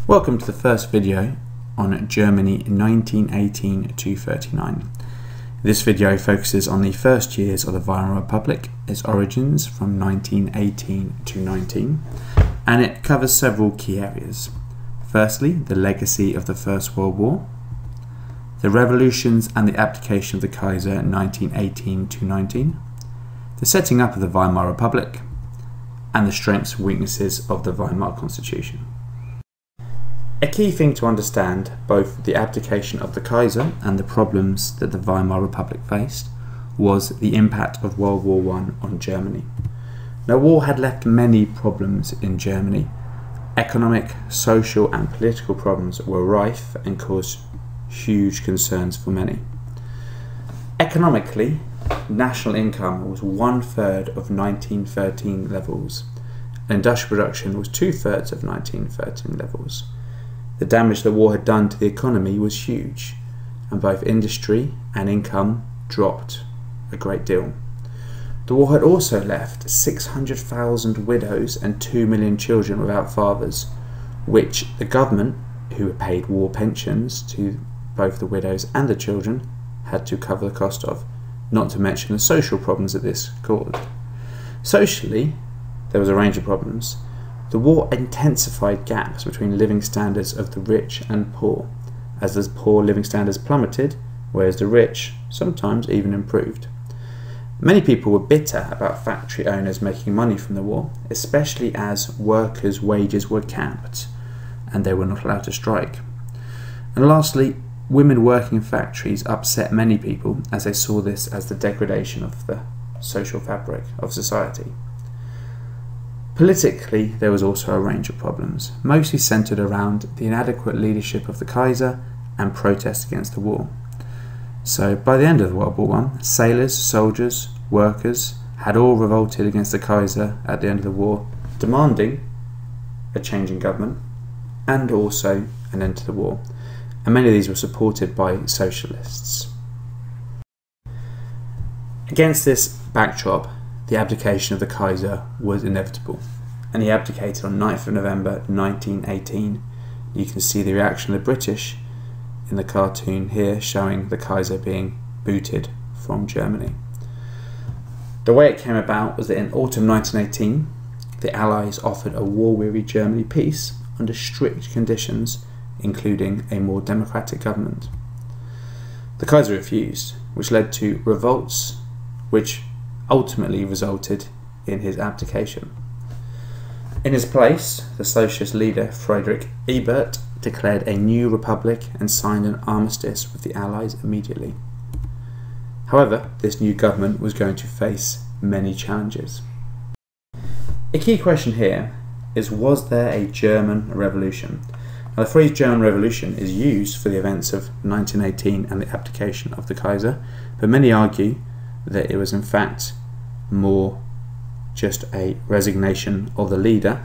Welcome to the first video on Germany 1918 to 39. This video focuses on the first years of the Weimar Republic, its origins from 1918 to 19, and it covers several key areas. Firstly, the legacy of the First World War, the revolutions and the abdication of the Kaiser 1918 to 19, the setting up of the Weimar Republic, and the strengths and weaknesses of the Weimar Constitution. A key thing to understand both the abdication of the Kaiser and the problems that the Weimar Republic faced was the impact of World War I on Germany. Now, war had left many problems in Germany. Economic, social and political problems were rife and caused huge concerns for many. Economically, national income was 1/3 of 1913 levels, and industrial production was 2/3 of 1913 levels. The damage the war had done to the economy was huge, and both industry and income dropped a great deal. The war had also left 600,000 widows and 2 million children without fathers, which the government, who paid war pensions to both the widows and the children, had to cover the cost of, not to mention the social problems that this caused. Socially, there was a range of problems. The war intensified gaps between living standards of the rich and poor, as the poor living standards plummeted, whereas the rich sometimes even improved. Many people were bitter about factory owners making money from the war, especially as workers' wages were capped and they were not allowed to strike. And lastly, women working in factories upset many people as they saw this as the degradation of the social fabric of society. Politically, there was also a range of problems, mostly centred around the inadequate leadership of the Kaiser and protests against the war. So by the end of World War I, sailors, soldiers, workers had all revolted against the Kaiser at the end of the war, demanding a change in government and also an end to the war. And many of these were supported by socialists. Against this backdrop, the abdication of the Kaiser was inevitable, and he abdicated on 9th of November 1918. You can see the reaction of the British in the cartoon here, showing the Kaiser being booted from Germany. The way it came about was that in autumn 1918, the Allies offered a war-weary Germany peace under strict conditions, including a more democratic government. The Kaiser refused, which led to revolts, which ultimately resulted in his abdication. In his place, the socialist leader Friedrich Ebert declared a new republic and signed an armistice with the Allies immediately. However, this new government was going to face many challenges. A key question here is, was there a German Revolution? Now, the phrase German Revolution is used for the events of 1918 and the abdication of the Kaiser, but many argue that it was in fact more just a resignation of the leader,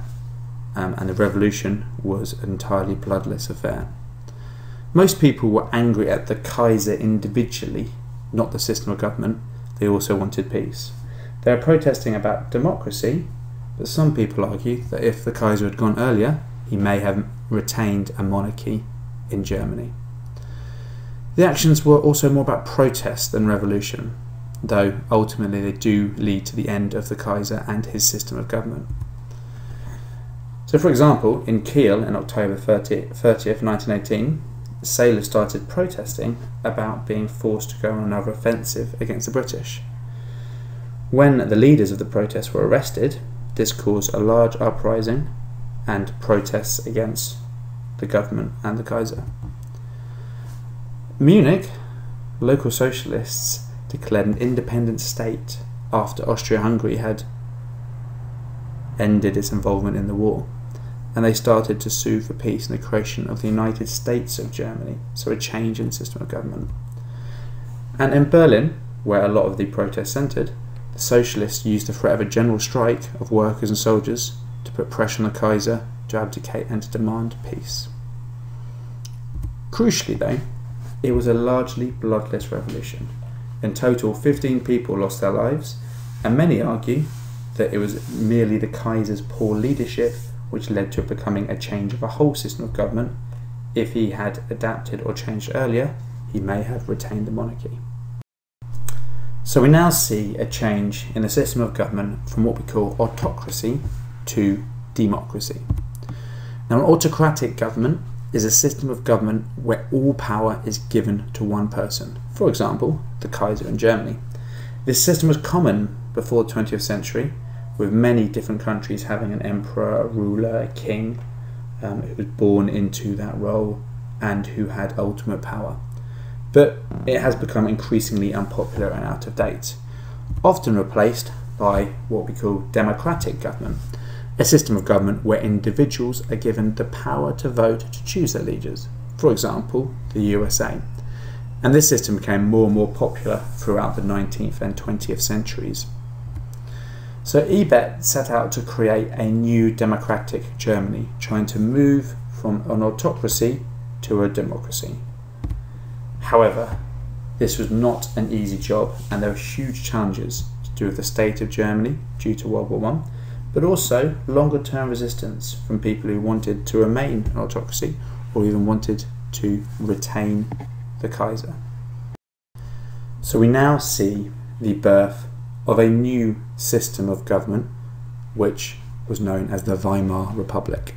and the revolution was an entirely bloodless affair. Most people were angry at the Kaiser individually, not the system of government. They also wanted peace. They are protesting about democracy, but some people argue that if the Kaiser had gone earlier, he may have retained a monarchy in Germany. The actions were also more about protest than revolution, though ultimately they do lead to the end of the Kaiser and his system of government. So for example, in Kiel in October 30th, 1918, sailors started protesting about being forced to go on another offensive against the British. When the leaders of the protests were arrested, this caused a large uprising and protests against the government and the Kaiser. Munich, local socialists declared an independent state after Austria-Hungary had ended its involvement in the war, and they started to sue for peace and the creation of the United States of Germany, so a change in the system of government. And in Berlin, where a lot of the protests centred, the socialists used the threat of a general strike of workers and soldiers to put pressure on the Kaiser to abdicate and to demand peace. Crucially though, it was a largely bloodless revolution. In total, 15 people lost their lives, and many argue that it was merely the Kaiser's poor leadership which led to it becoming a change of a whole system of government. If he had adapted or changed earlier, he may have retained the monarchy. So we now see a change in the system of government from what we call autocracy to democracy. Now, an autocratic government is a system of government where all power is given to one person. For example, the Kaiser in Germany. This system was common before the 20th century, with many different countries having an emperor, a ruler, a king who was born into that role and who had ultimate power. But it has become increasingly unpopular and out of date, often replaced by what we call democratic government, a system of government where individuals are given the power to vote to choose their leaders, for example, the USA. And this system became more and more popular throughout the 19th and 20th centuries. So Ebert set out to create a new democratic Germany, trying to move from an autocracy to a democracy. However, this was not an easy job, and there were huge challenges to do with the state of Germany due to World War I, but also longer term resistance from people who wanted to remain an autocracy or even wanted to retain the Kaiser. So we now see the birth of a new system of government, which was known as the Weimar Republic.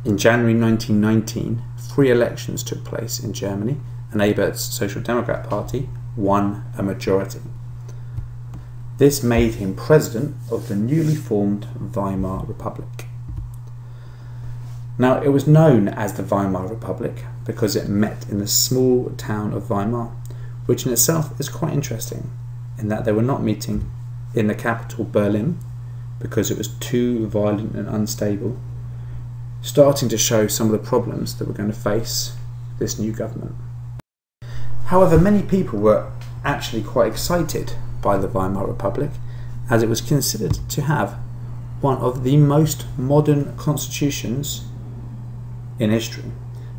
In January 1919, 3 elections took place in Germany, and Ebert's Social Democrat Party won a majority. This made him president of the newly formed Weimar Republic. Now, it was known as the Weimar Republic because it met in the small town of Weimar, which in itself is quite interesting, in that they were not meeting in the capital Berlin because it was too violent and unstable, starting to show some of the problems that were going to face this new government. However, many people were actually quite excited by the Weimar Republic, as it was considered to have one of the most modern constitutions in history.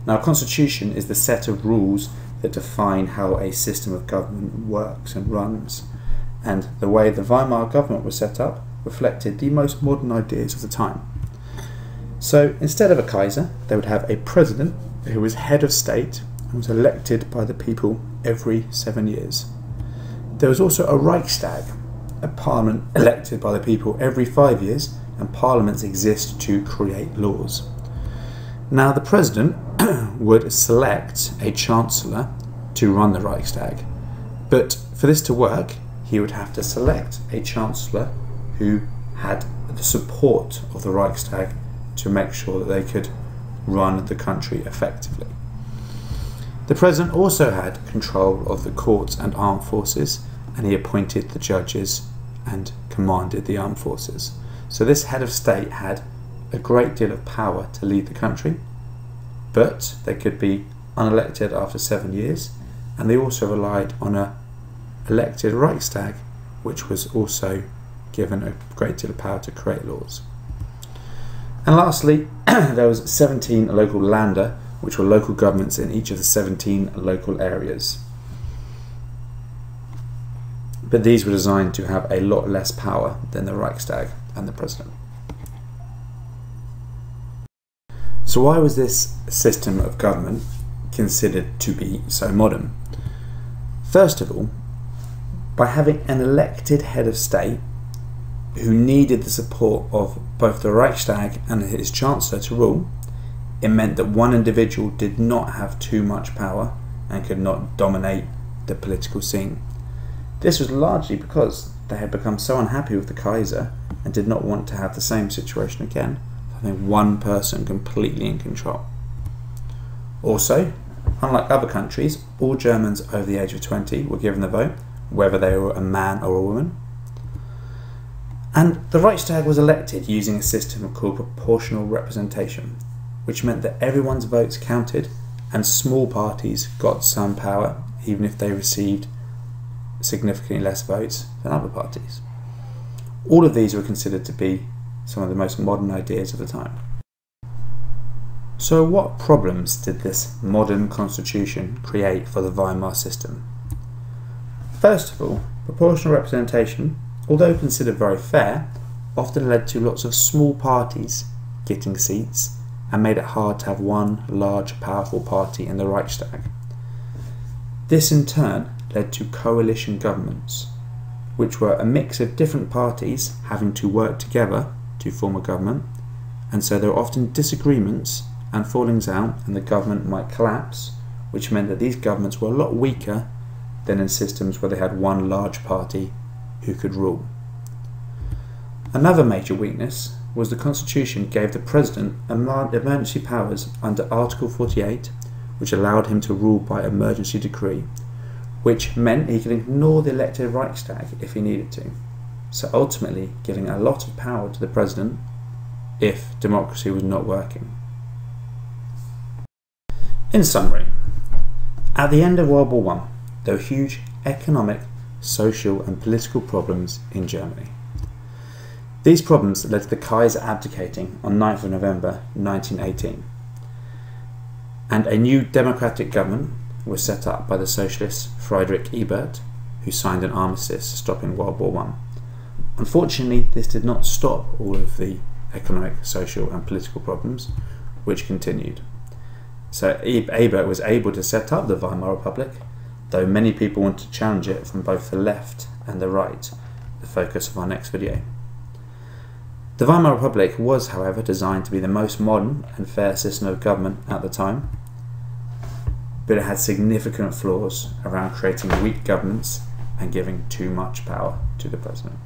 Now, a constitution is the set of rules that define how a system of government works and runs, and the way the Weimar government was set up reflected the most modern ideas of the time. So instead of a Kaiser, they would have a president who was head of state and was elected by the people every 7 years. There was also a Reichstag, a parliament elected by the people every 5 years, and parliaments exist to create laws. Now, the president would select a chancellor to run the Reichstag, but for this to work, he would have to select a chancellor who had the support of the Reichstag to make sure that they could run the country effectively. The president also had control of the courts and armed forces, and he appointed the judges and commanded the armed forces. So this head of state had a great deal of power to lead the country, but they could be unelected after 7 years, and they also relied on an elected Reichstag, which was also given a great deal of power to create laws. And lastly, there was 17 local Länder, which were local governments in each of the 17 local areas. But these were designed to have a lot less power than the Reichstag and the president. So why was this system of government considered to be so modern? First of all, by having an elected head of state who needed the support of both the Reichstag and his chancellor to rule, it meant that one individual did not have too much power and could not dominate the political scene. This was largely because they had become so unhappy with the Kaiser and did not want to have the same situation again, having one person completely in control. Also, unlike other countries, all Germans over the age of 20 were given the vote, whether they were a man or a woman. And the Reichstag was elected using a system called proportional representation, which meant that everyone's votes counted and small parties got some power, even if they received significantly less votes than other parties. All of these were considered to be some of the most modern ideas of the time. So what problems did this modern constitution create for the Weimar system? First of all, proportional representation, although considered very fair, often led to lots of small parties getting seats, and made it hard to have one large, powerful party in the Reichstag. This in turn led to coalition governments, which were a mix of different parties having to work together to form a government, and so there were often disagreements and fallings out, and the government might collapse, which meant that these governments were a lot weaker than in systems where they had one large party who could rule. Another major weakness was the Constitution gave the President emergency powers under Article 48, which allowed him to rule by emergency decree, which meant he could ignore the elected Reichstag if he needed to, so ultimately giving a lot of power to the President if democracy was not working. In summary, at the end of World War I, there were huge economic, social and political problems in Germany. These problems led to the Kaiser abdicating on 9th of November 1918, and a new democratic government was set up by the socialist Friedrich Ebert, who signed an armistice stopping World War I. Unfortunately, this did not stop all of the economic, social and political problems, which continued. So Ebert was able to set up the Weimar Republic, though many people want to challenge it from both the left and the right, the focus of our next video. The Weimar Republic was, however, designed to be the most modern and fair system of government at the time, but it had significant flaws around creating weak governments and giving too much power to the president.